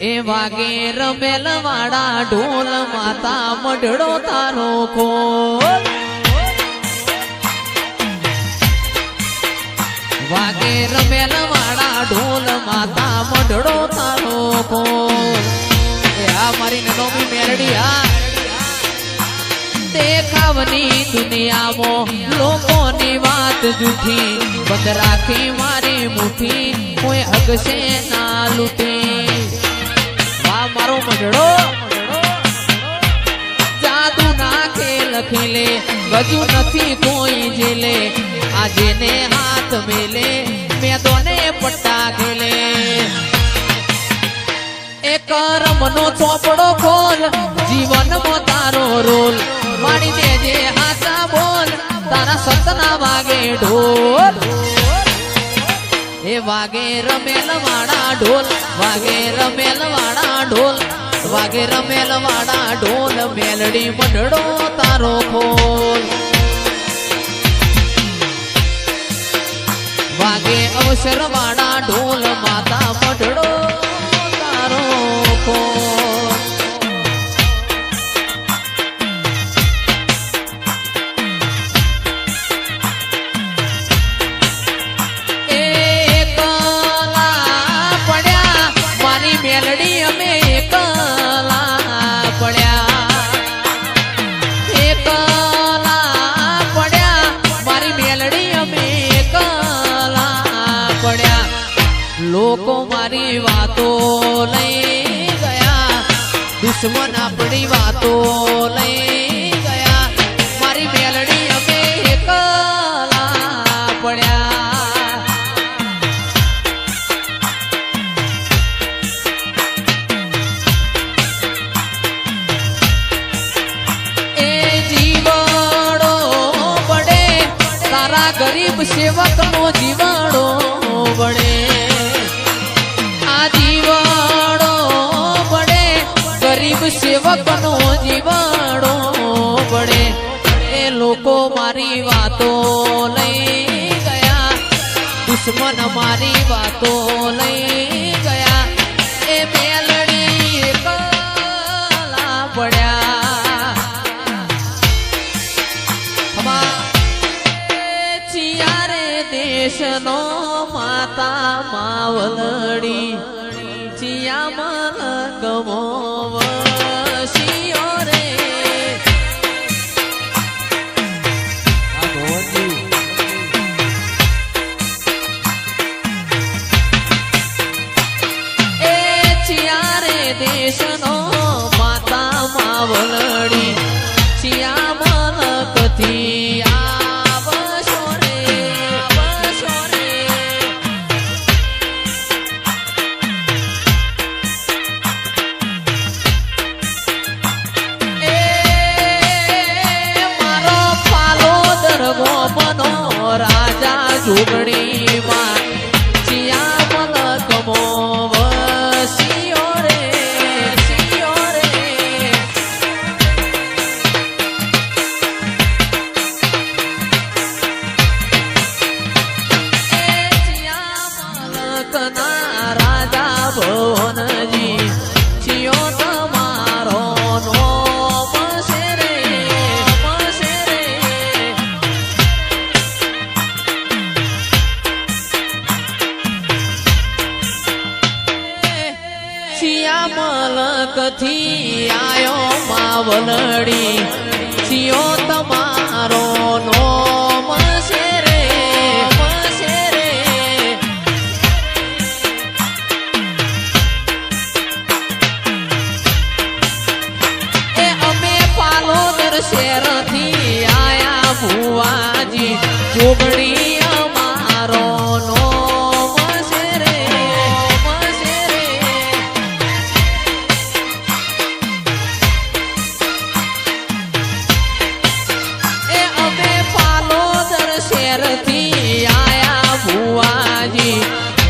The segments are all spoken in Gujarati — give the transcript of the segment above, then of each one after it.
એ વાગે રમેલ વાળા ઢોલ માતા મઢડો તારો ખોલ વાગે રમેલ વાળા ઢોલ માતા મઢડો તારો ખોલ એ આ મારી નોમી મેલડી આ દેખાવની દુનિયામાં લોકોની વાત જૂઠી બંધ રાખી મારી મુઠ્ઠી કોઈ હગશે ના લૂટી વાહ મારો મઢડો જાદુ ના ખેલ ખેલે ગજુ નથી કોઈ જેલે આજે ને હાથ મેલે મેદોને પટ્ટા ખેલે એ કરમનો ચોપડો ખોલ જીવનમાં તારો રોલ માડી દેજે હાચા બોલ તારા સતના વાગે ઢોલ એ વાગે રમેલ વાળા ઢોલ વાગે રમેલ વાળા ઢોલ વાગે રમેલ વાળા ઢોલ મેલડી મઢડો તારો ખોલ વાગે અવસર વાળા ઢોલ માતા મઢડો તારો ખોલ મેલડી અમે એકલા પડ્યા મારી મેલડી અમે એકલા પડ્યા લોકો મારી વાતો લઈ ગયા દુશ્મન આપણી વાતો લઈ ગયા મારી મેલડી અમે એકલા પડ્યા ગરીબ સેવક નો જીવાડો વડે આ જીવાડો વડે ગરીબ સેવક નો જીવાડો વડે એ લોકો મારી વાતો લઈ ગયા દુશ્મન મારી વાતો લઈ ગયા એ મેલડી એકલા પડ્યા દેશનો માતા માવલડી ચિયા મન ગમો વશિયો રે એ ચિયા રે દેશનો માતા માવલડી ચિયા મન કથી રાજા જોગણી માં ચિયા મલક મો વસિયો રે સિયો રે ચિયા મલક ના રાજા ભવનજી ચિયો તમારો નો મલકથી આયો માવલડી ચિયો તમારો નો મસે રે એ અમે પાલોદર શહેરથી આયા ભુવાજી જોગણી અમારો નો આયા ભુવાજી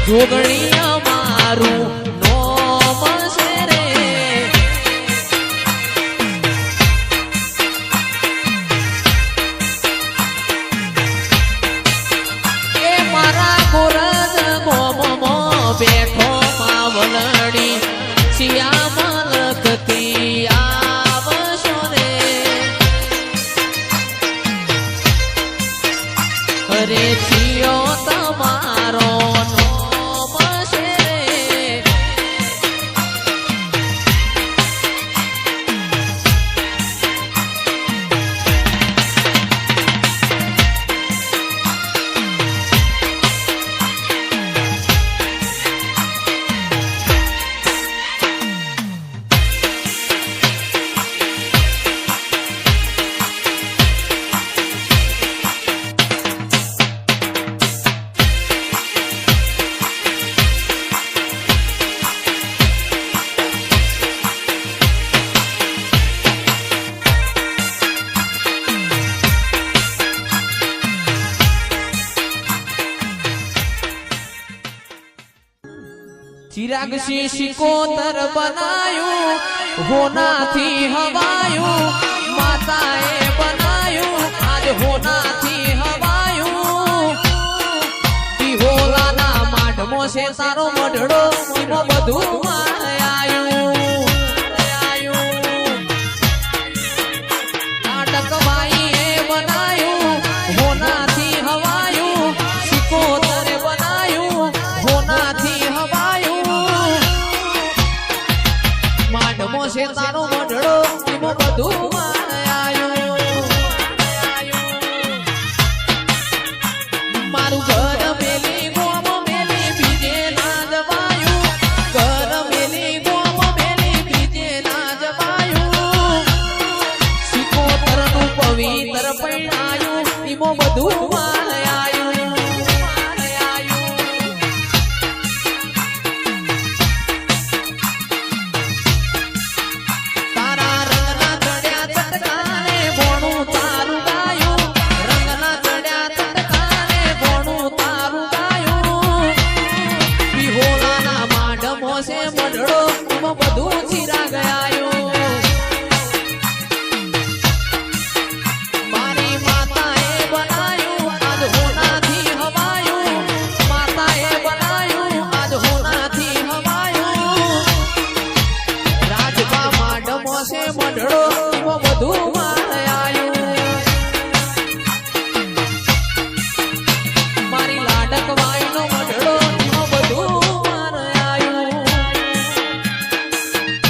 જોગણી અમારું નોમ છે રે એ મારા ગોરજ ગોમમાં બેઠો માવલડી चिराग से शिकोतर बनायू होना थी हवायू माताए बनायू आज होना थी हवायू बिहोला ना माडमो से तारो मढड़ो इमो बधु आयू नाटक भाई ए बनायू होना थी हवायू शिकोतर बनायू होना थी हवायू माडमो से तारो मढड़ो इमो बधु आयू मारू घर मेली गोम मेली बीजे ना जवायू घर मेली गोम मेली बीजे ना जवायू शिकोतर नु पवित्र पैणायू इमो बधु आयू तारा रंगना चढ़्या चटकाने भोणू तारू गायू रंगना चढ़्या चटकाने भोणू तारू गायू बिहोला ना माडमो से मढड़ो इमो बधु चिरा गयायो मारी माताए बनायू आज होना थी हवायू माताए बनायू आज होना थी हवायू राजबा माडमो से मढड़ो इमो बधु आयू मारी लाडक वाई नो मढड़ो इमो बधु आयू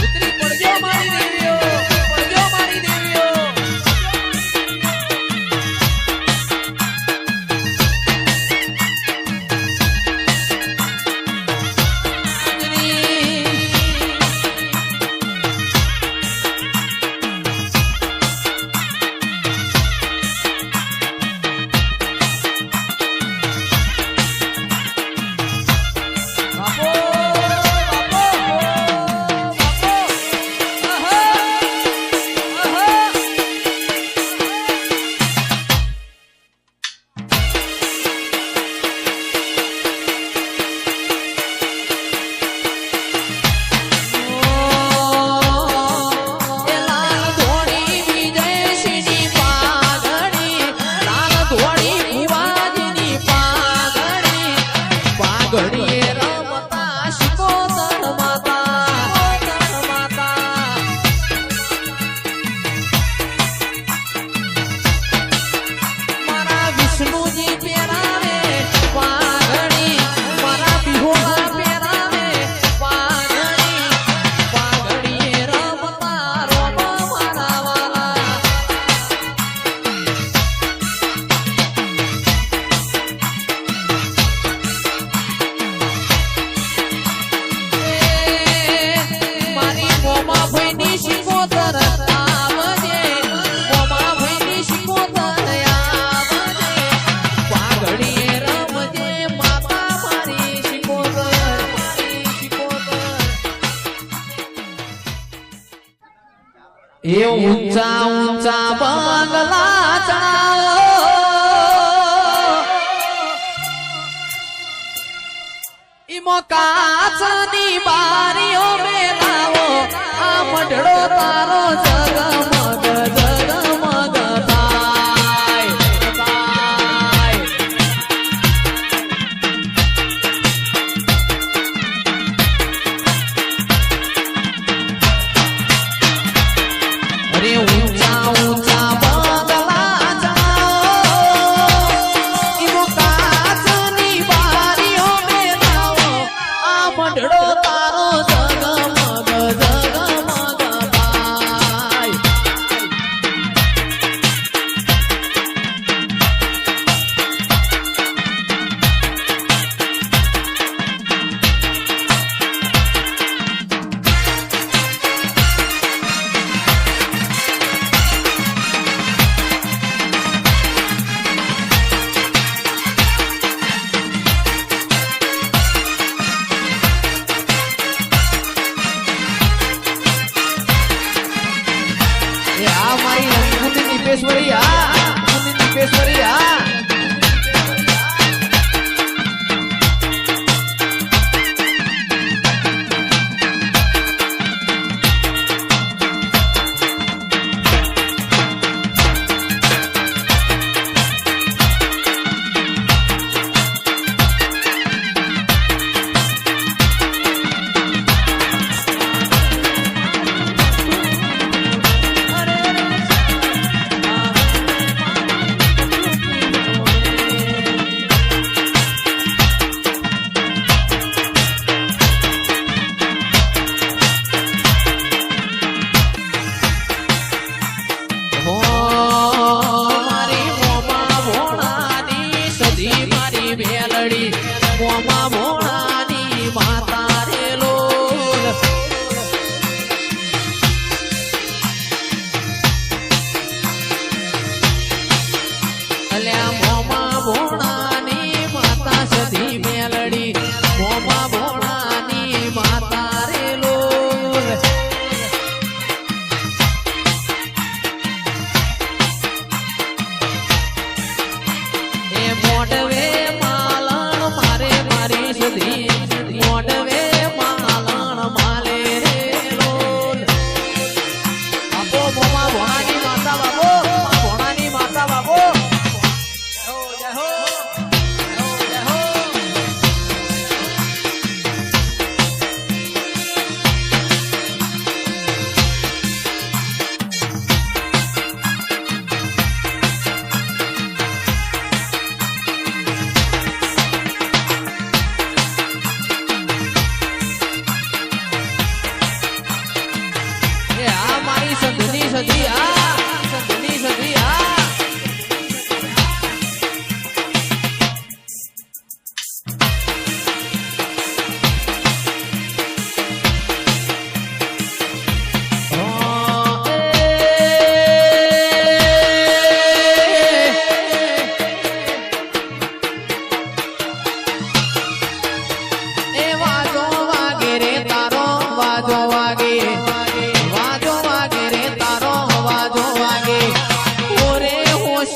उतरी पड़जो मारी देवियो पड़जो मारी देवियो बापो बापो बापो आहा लाल धोड़ी विजय सिंह पागड़ी लाल धोड़ी भुवाजीनी पागड़ी पागड़ी रमता शिकोतर माता मारा विष्णुजी पेरावे पागड़ी मारा बिहोला पेरावे पागड़ी पागड़ी रमता रोम मारा वाला મારી મોમા ભાઈની શિકોતર આવજે મોમા ભાઈની શિકોતર આવજે પાઘડી રમજે માતા મારી શિકોતર એ ઊંચા ઊંચા બંગલા ચડાવો इमो काचनी बारियो में लावो आ मढड़ो तारो जगमग जगमग थाय थाय अरे ऊंचा ऊंचा बंगला चढ़ाओ इमो काचनी बारियो में लावो आ मढड़ो तारो जगमग जगमग थाय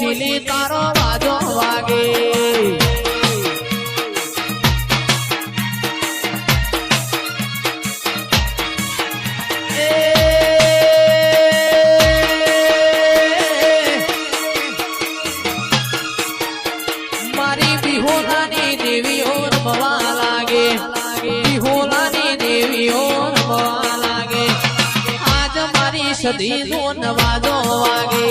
છીલી તારો વાજો વાગે મારી બિહોલાની દેવીઓ રમવા લાગે બિહોલાની દેવીઓ રમવા લાગે આજ મારી સદી નો નવાજો વાગે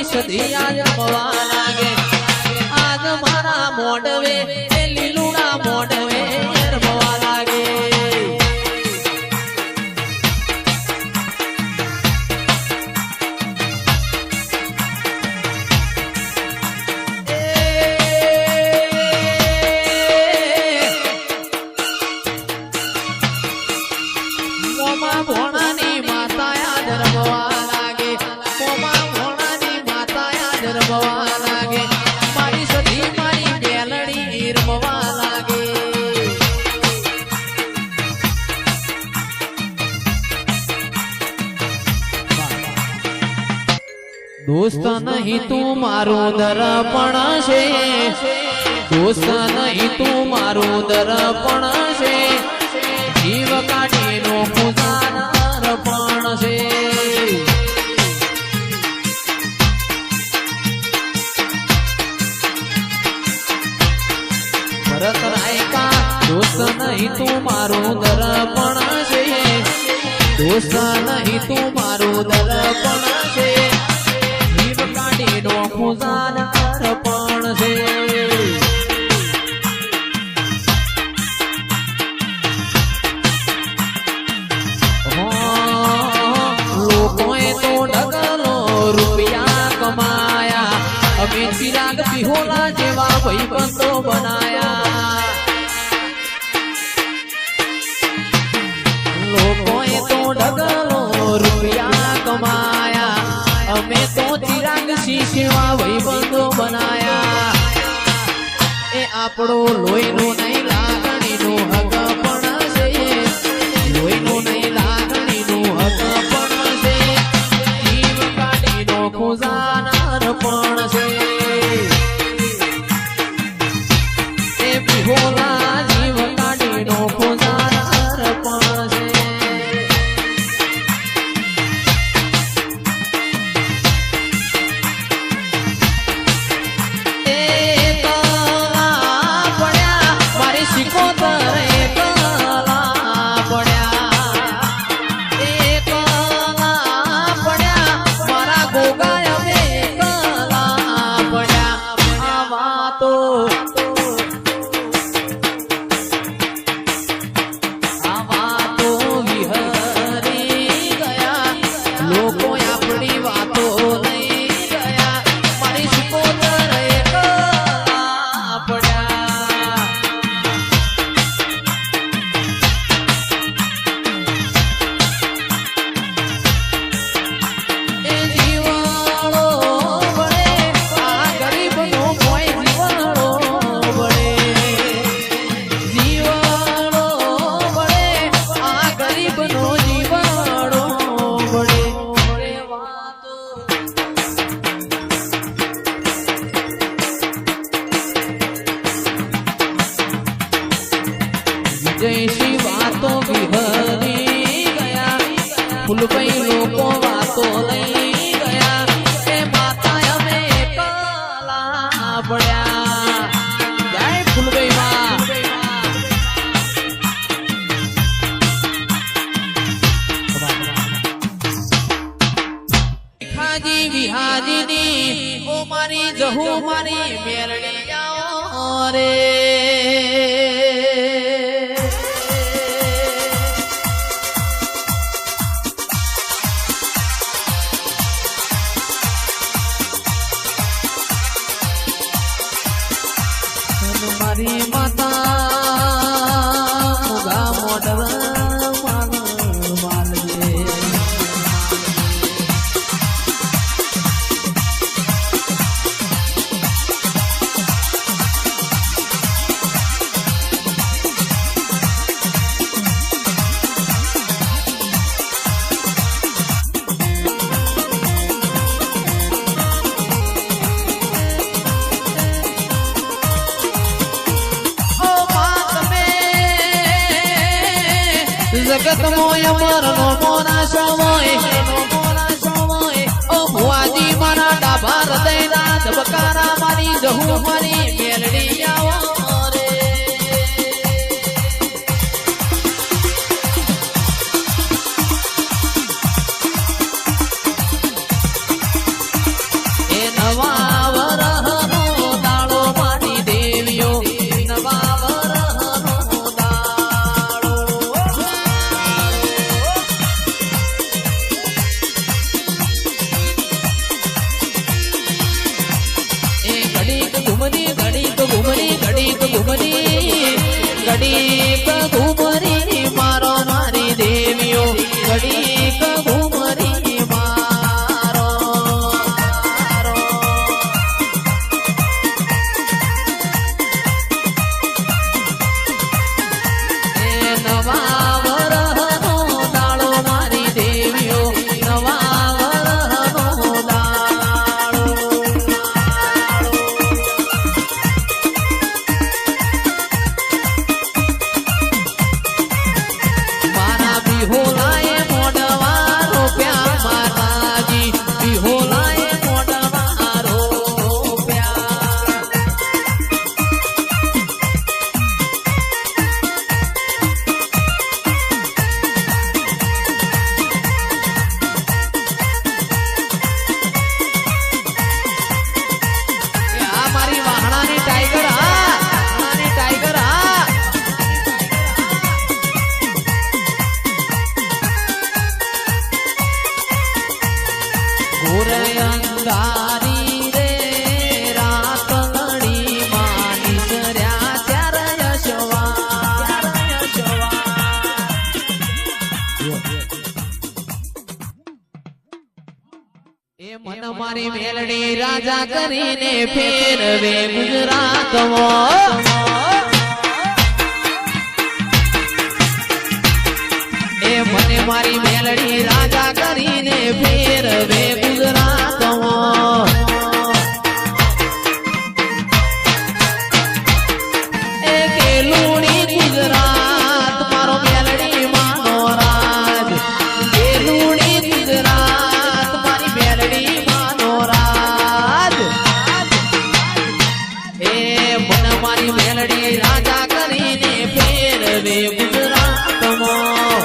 સધિયા રમવા લાગે આજ મારા મોડવે એ લીલુડા મોડવે રમવા લાગે મોમા ભોણાની માતા યાદ રમવા લાગે મોમા રમવા લાગે મારી સધી મારી બેલડી રમવા લાગે દોસ્ત નહીં તું મારું દર્પણ છે દોસ્ત નહીં તું મારું દર્પણ છે જીવ કાઢીનો ખુદાના અર્પણ છે ભરત રાયકા દોસ્ત નહીં તું મારું દર્પણ છે દોસ્ત નહીં તું મારું દર્પણ છે જીવ કાઢીનો ખુદાન અર્પણ છે લોકોએ તો ડગલો રૂપિયા કમાયા અમે ચિરાગ બિહોલા જેવા ભાઈબંધો બનાયા લોકોએ તો ડગલો રૂપિયા કમાયા અમે તો ચિરાગ સિંહ જેવા ભાઈબંધો બનાયા એ આપણો લોહીનો નહીં લાગણીનો હક પણ છે લોહીનો નહીં લાગણીનો હક પણ છે જીવ કાઢીનો ખુદાના અર્પણ છે ભોલા જીવ કાઢીનો ખુદાના અર્પણ છે કલા પડ્યા મારી સિકોતર કલા પડ્યા મારા ગોગાય બે કલા પડ્યા આવા તો લોકો આપણી વાતો લઈ ગયા મારી સિકોતર એકલા પડ્યા એ જીવાળો વળે આ ગરીબનો કોઈ જીવાળો વળે જીવાળો વળે આ ગરીબનો જીવાળો વળે જયશ્રી વાતો વિહરી ગયા ફૂલભાઈ લોકો વાતો લઈ ગયા એ માતા અમે કલા પડ્યા જય ફૂલભાઈ માં ખાજી વિહાજીની ઓ મારી જહુ મારી મેરડી આવો રે મારી માતા મોગા મોઢવા માલજે જગતમોય અમરનો મોનાશો હોય ઓ ભુવાજી મારા ડાભા હૃદયના ધબકારા મારી જહુ મારી મેલડી આવો રે એ નવા વરહનો દાડો મારી દેવીઓ નવા વરહનો દાડો એ ઘડીક ઘુમરી ઘડીક ઘુમરી ઘડીક ઘુમરી ઘડીક ઘુમરી મારો મારી દેવીઓ ઘડીક ઘુમરી મારો એ નવા વરહનો દાડો મારી દેવીઓ નવા વરહનો દાડો મારા બિહોલાએ મોઢવા રોપ્યા માતાજી બિહોલાએ મોઢવા રોપ્યા એ આ મારી વાહણાની ટાઈગર વાહણાની ટાઈગર ઘોર અંધારી રે રાત લડી માની સર્યા ચાર યશવા એ મન મારી મેલડી રાજા કરીને ફેરવે ગુજરાતમાં એ મને મારી મેલડી રાજા કરીને ફેરવે ગુજરાતમાં એ કેલુડી ગુજરાત મારો મેલડી માનો રાજ કેલુડી ગુજરાત મારી મેલડી માનો રાજ એ મને મારી મેલડી રાજા કરીને ફેરવે ગુજરાતમાં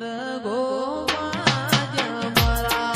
મરગો માજ મરા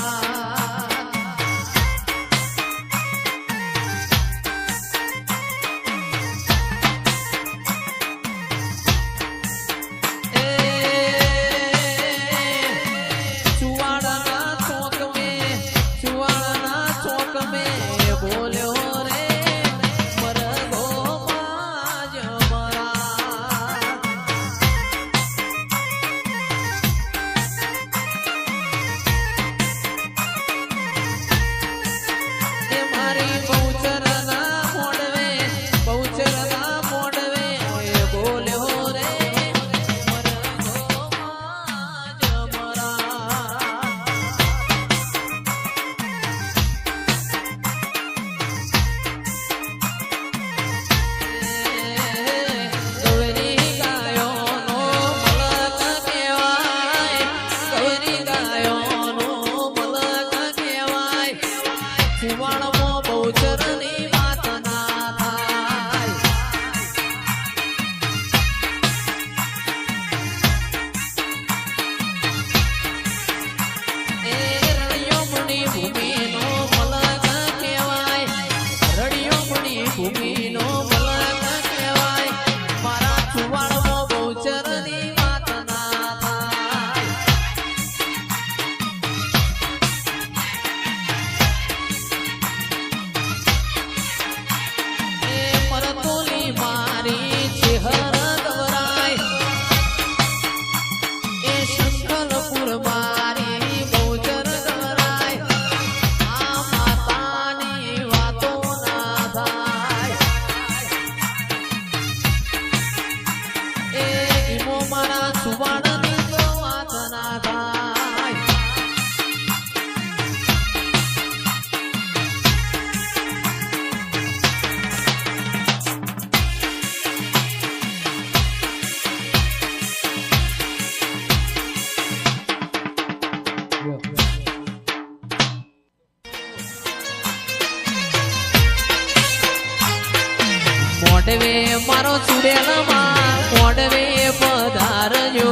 મોડવે મારો ચુડેલમાં મોડવે પધારજો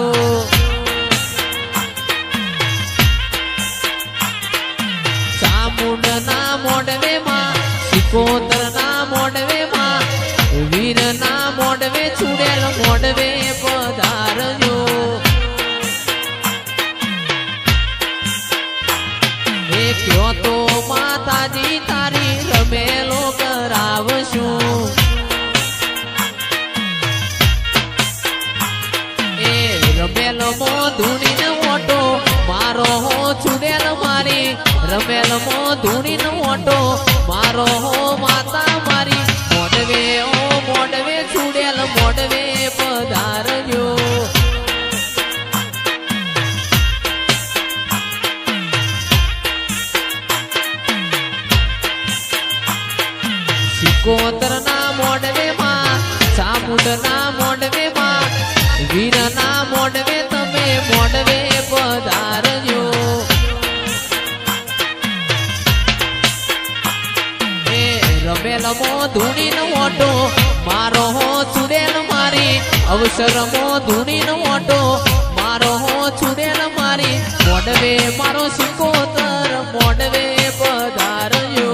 ચામુંડના મોડવે માં સિકોતરના મોડવે માં વીરના મોડવે ચુડેલ મોડવે પધારજો એ કયો તો માતાજી તારી રમેલો કરાવશું રમેલ મો ધૂણીને ઓટો મારો હો ચુડેલ મારી રમેલ મો ધૂણીને ઓટો મારો હો માતા મારી મોડવે ઓ મોડવે ચુડેલ મોડવે પધારજો સિકોતરના મોડવે માં ચામુંડના મોડવે માં વીરના મોડવે તમે મોડવે પધારજો એ રમેલ મો ધૂણીનો ઓટો મારો હો ચુડેલ મારી અવસર મો ધૂણીનો ઓટો મારો હો ચુડેલ મારી મોડવે મારો સિકોતર મોડવે પધારજો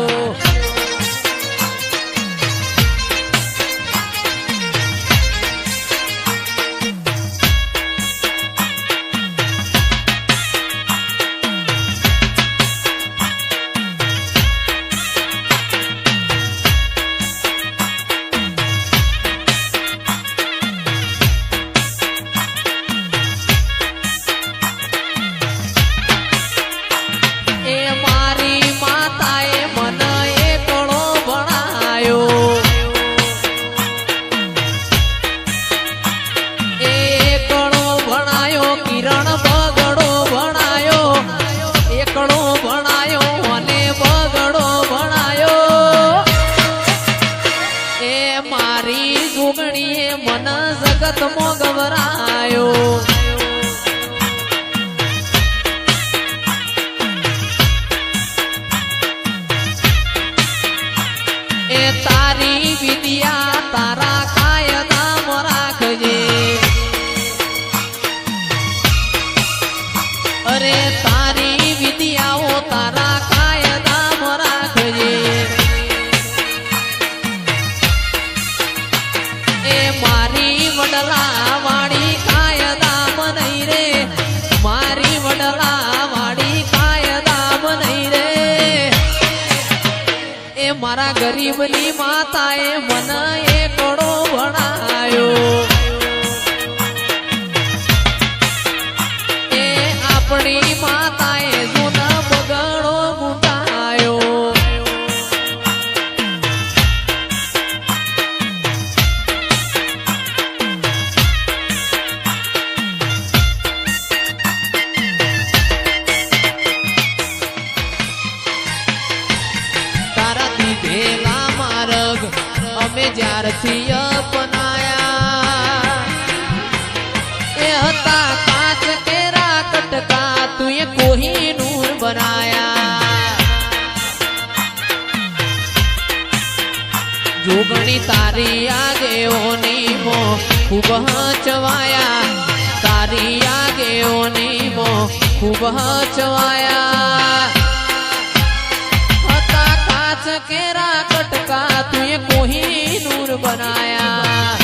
અરે તારી વિદ્યાઓ તારા કાયદામાં રાખજે એ મારી વડલા વાળી કાયદામાં નહીં રે મારી વડલા વાળી કાયદામાં નહીં રે એ મારા ગરીબની માતાએ મને એકડો ભણાયો એ આપણી માતાએ જૂના બગડો મૂંઢાયો તારાથી ભેલા માર્ગ અમે જ્યારથી અપનાયા એ હતા કાચ કેરા કટકા તુએ કોહિનૂર બનાયા જોગણી તારી આગેઓની મો ખૂબ હચવાયા તારી આગેઓની મો ખૂબ હચવાયા હતા કાચ કેરા કટકા તુએ કોહિનૂર બનાયા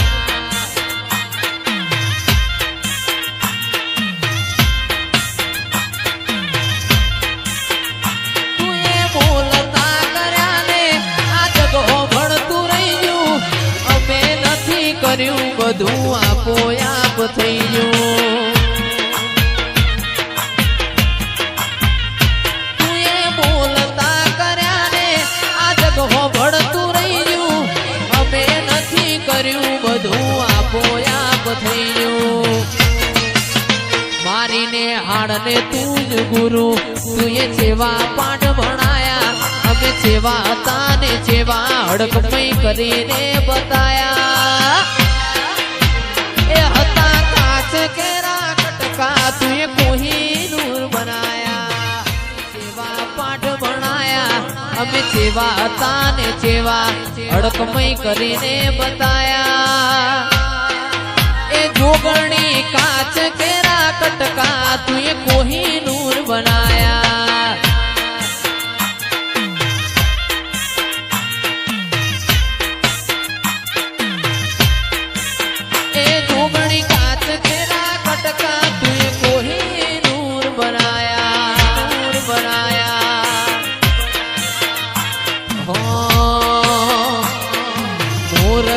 તુએ બોલતા કર્યા ને આ જગો ભણતું રહી ગયું અમે નથી કર્યું બધું આપોઆપ થઈ ગયું તુએ બોલતા કર્યા ને આ જગો ભણતું રહી ગયું અમે નથી કર્યું બધું આપોઆપ થઈ ગયું મારીને હાડને તું જ ગુરુ તુએ જેવા પાઠ ભણાયા અમે જેવા હતા ને જેવા હડકમય કરીને બતાયા એ હતા કાચ કેરા કટકા તુએ કોહિનૂર બનાયા જેવા પાઠ ભણાયા અમે જેવા હતા ને જેવા હડકમય કરીને બતાયા એ જોગણી કાચ કેરા કટકા તુએ કોહિનૂર બનાયા એ જોગણી કાચ કેરા કટકા તુએ કોહિનૂર બનાયા હો મોર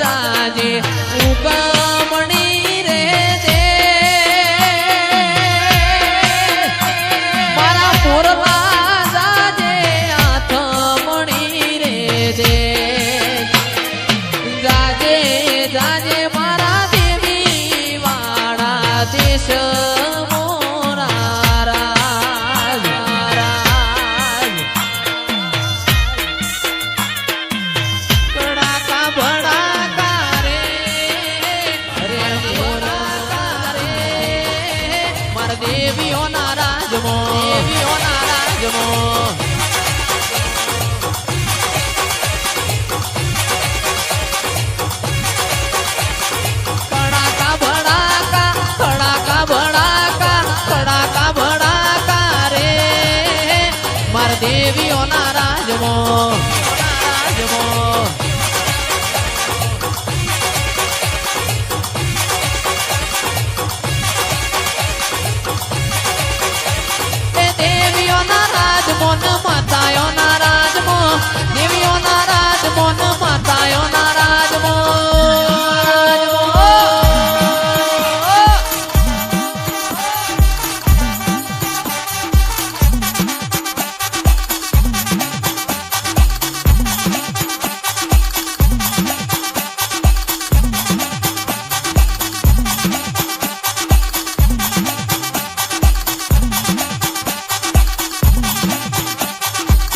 જાજે ઉગમણી રે દે મારા મોરલા જાજે આથમણી રે દે જાજે જાજે મારા દેવી વાળા દેશ મોરા રાજ કડાકા ભડાકા રે અરે મોરા રે મારા દેવીઓના રાજમો કડાકા ભડાકા કડાકા ભડાકા કડાકા ભડાકા રે મારા દેવીઓના રાજમો એ દેવીઓના રાજમો ન માતાઓના રાજમો દેવીઓના રાજમો ન માતાઓના રાજમો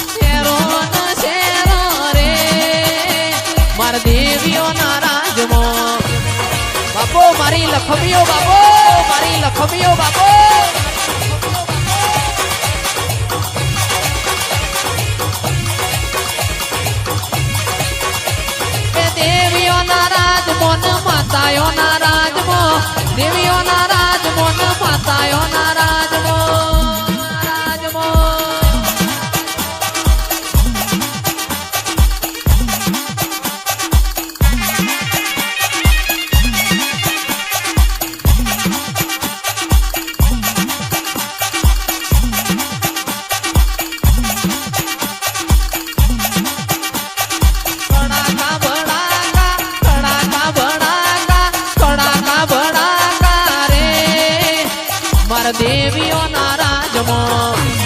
શેરો ન શેરો રે મારા દેવીઓના રાજમો બાપો મારી લખમીઓ બાપો મારી લખમીઓ બાપો એ દેવીઓના રાજમો ન માતાઓના રાજમો દેવીઓના રાજમો ન માતાઓના રાજમો મનમાં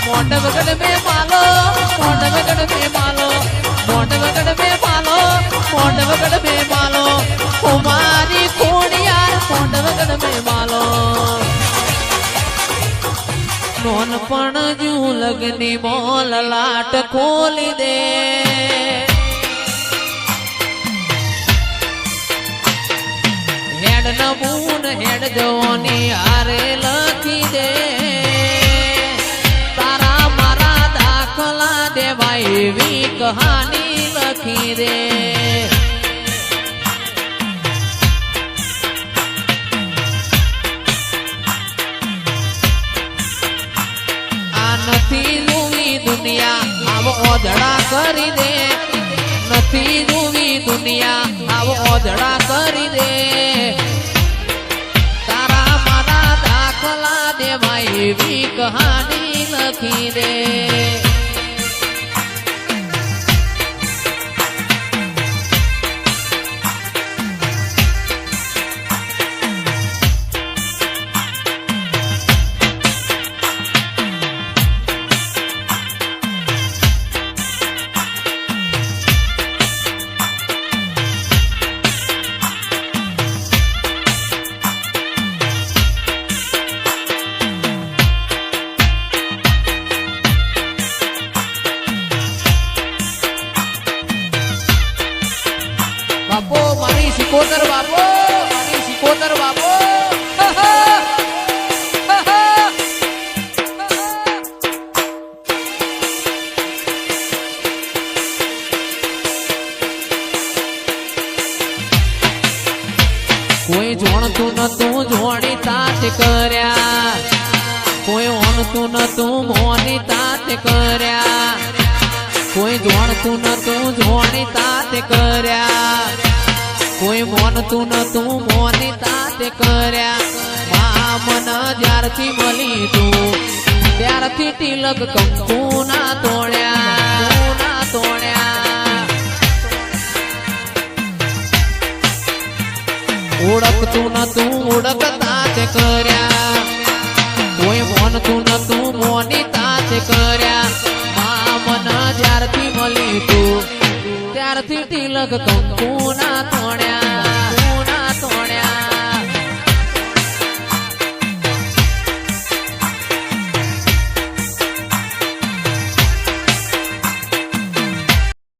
मोट वगड़ में मालो मोट वगड़ में मालो मोट वगड़ में मालो मोट वगड़ में मालो कुमारी कोड़ियार मोट वगड़ में मालो नोनपण जू लगनी मोल लाट खोली दे हेड नमून हेड जोनी हारे लखी दे एवी कहानी लखी दे आ नथी जुवी दुनिया आव ओझड़ा करी दे नथी जुवी दुनिया आव ओझड़ा करी दे तारा मारा दाखला देवा एवी कहानी लखी दे बापो मारी सिकोतर बापो मारी सिकोतर बापो कोई जोणतु न तू जोणी तात कर्या कोई ओणतु न तू मोनी तात कर्या कोई जोणतु न तू जोणी तात कर्या कोई मोनतु न तू मोनी तात कर्या मा मन ज्यारथी मली तू त्यारथी तिलक कंकु ना तोड्या ओळखतु न तू ओळखतात कर्या कोई मोनतु न तू मोनी तात कर्या मा मन ज्यारथी मली तू त्यारथी तिलक कंकु ना तोड्या